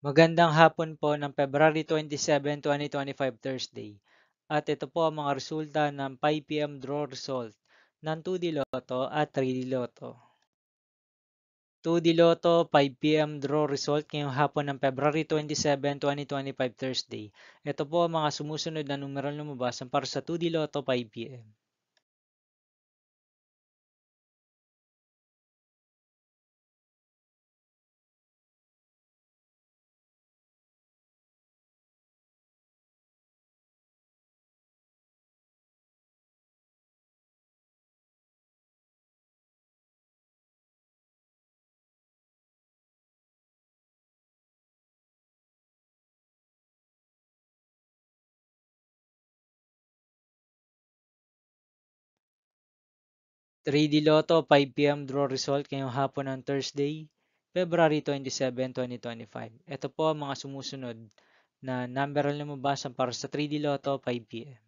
Magandang hapon po ng February 27, 2025 Thursday. At ito po ang mga resulta ng 5 PM draw result ng 2D Lotto at 3D Lotto. 2D Lotto 5 PM draw result ngayong hapon ng February 27, 2025 Thursday. Ito po ang mga sumusunod na numeral lumabas para sa 2D Lotto 5 PM. 3D Lotto 5 PM draw result ngayong hapon ng Thursday, February 27, 2025. Ito po ang mga sumusunod na number na lumabas para sa 3D Lotto 5 PM.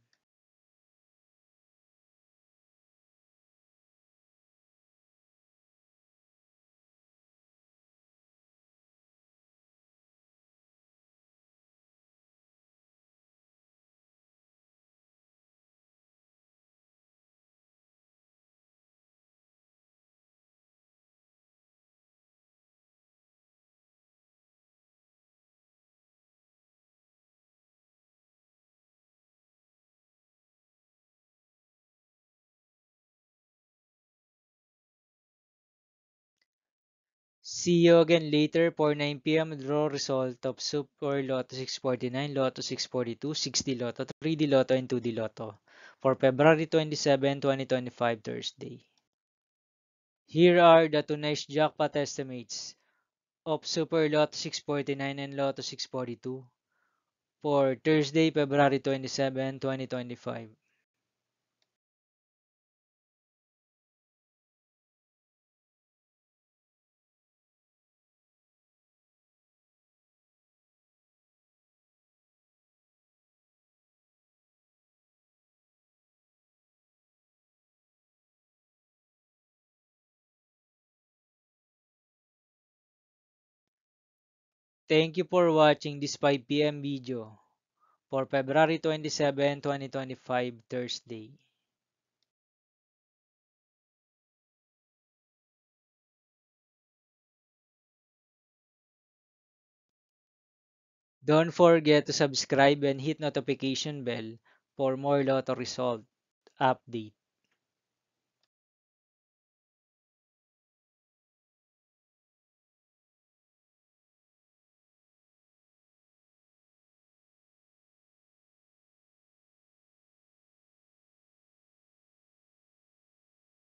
See you again later for 9 PM draw result of Super Lotto 649, Lotto 642, 6D Lotto, 3D Lotto, and 2D Lotto for February 27, 2025 Thursday. Here are the tonight's jackpot estimates of Super Lotto 649 and Lotto 642 for Thursday, February 27, 2025. Thank you for watching this 5 PM video for February 27, 2025 Thursday. Don't forget to subscribe and hit notification bell for more Lotto result update.